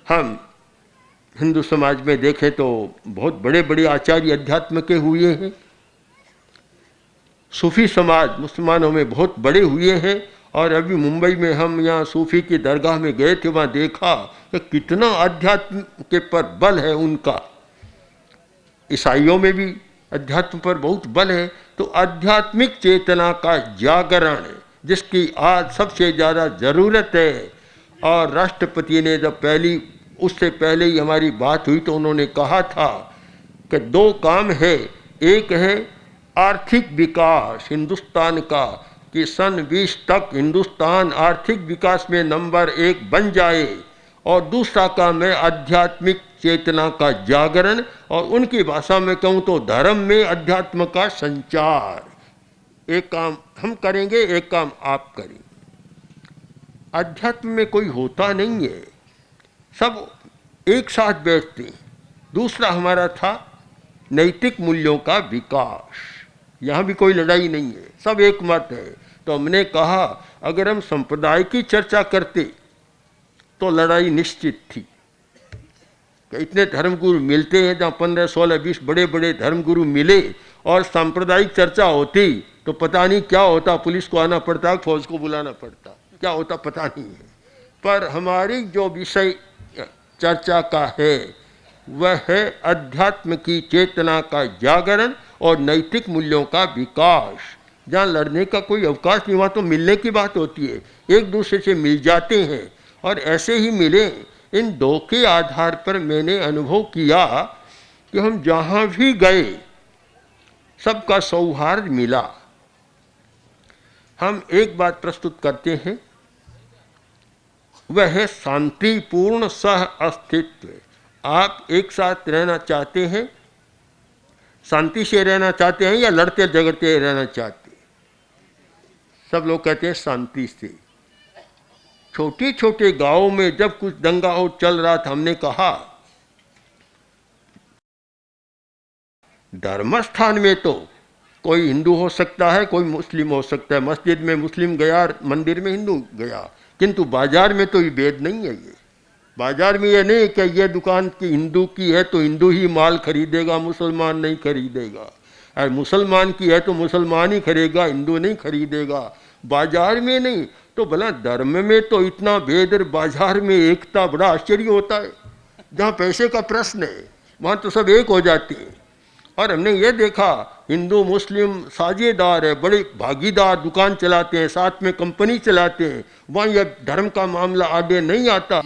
हम हिंदू समाज में देखें तो बहुत बड़े बड़े आचार्य अध्यात्म के हुए हैं। सूफी समाज मुसलमानों में बहुत बड़े हुए हैं। और अभी मुंबई में हम यहाँ सूफी की दरगाह में गए थे, वहाँ देखा कि कितना अध्यात्म के पर बल है उनका। ईसाइयों में भी अध्यात्म पर बहुत बल है। तो आध्यात्मिक चेतना का जागरण जिसकी आज सबसे ज़्यादा ज़रूरत है। और राष्ट्रपति ने जब उससे पहले ही हमारी बात हुई तो उन्होंने कहा था कि 2 काम है। एक है आर्थिक विकास हिंदुस्तान का, कि सन 20 तक हिंदुस्तान आर्थिक विकास में नंबर 1 बन जाए। और दूसरा काम है आध्यात्मिक चेतना का जागरण, और उनकी भाषा में कहूँ तो धर्म में अध्यात्म का संचार। एक काम हम करेंगे, एक काम आप करेंगे। अध्यात्म में कोई होता नहीं है, सब एक साथ बैठते हैं। दूसरा हमारा था नैतिक मूल्यों का विकास। यहाँ भी कोई लड़ाई नहीं है, सब एक मत है। तो हमने कहा अगर हम संप्रदाय की चर्चा करते तो लड़ाई निश्चित थी कि इतने धर्मगुरु मिलते हैं, जहाँ 15, 16, 20 बड़े बड़े धर्मगुरु मिले और सांप्रदायिक चर्चा होती तो पता नहीं क्या होता। पुलिस को आना पड़ता, फौज को बुलाना पड़ता, क्या होता पता नहीं है। पर हमारी जो विषय चर्चा का है वह है अध्यात्म की चेतना का जागरण और नैतिक मूल्यों का विकास। जहाँ लड़ने का कोई अवकाश नहीं, वहाँ तो मिलने की बात होती है, एक दूसरे से मिल जाते हैं। और ऐसे ही मिले। इन 2 के आधार पर मैंने अनुभव किया कि हम जहाँ भी गए सबका सौहार्द मिला। हम एक बात प्रस्तुत करते हैं, वह है शांतिपूर्ण सह अस्तित्व। आप एक साथ रहना चाहते हैं, शांति से रहना चाहते हैं या लड़ते झगड़ते रहना चाहते हैं? सब लोग कहते हैं शांति से। छोटे छोटे गांवों में जब कुछ दंगा हो चल रहा था, हमने कहा धर्म स्थान में तो कोई हिंदू हो सकता है, कोई मुस्लिम हो सकता है। मस्जिद में मुस्लिम गया, मंदिर में हिंदू गया, किंतु बाजार में तो ये भेद नहीं है। ये बाजार में ये नहीं कि ये दुकान की हिंदू की है तो हिंदू ही माल खरीदेगा, मुसलमान नहीं खरीदेगा। और मुसलमान की है तो मुसलमान ही खरीदेगा, हिंदू नहीं खरीदेगा। बाजार में नहीं तो भला धर्म में तो इतना भेद, और बाजार में एकता, बड़ा आश्चर्य होता है। जहाँ पैसे का प्रश्न है वहाँ तो सब एक हो जाते हैं। और हमने ये देखा हिंदू मुस्लिम साझेदार है, बड़े भागीदार, दुकान चलाते हैं, साथ में कंपनी चलाते हैं, वहाँ यह धर्म का मामला आगे नहीं आता।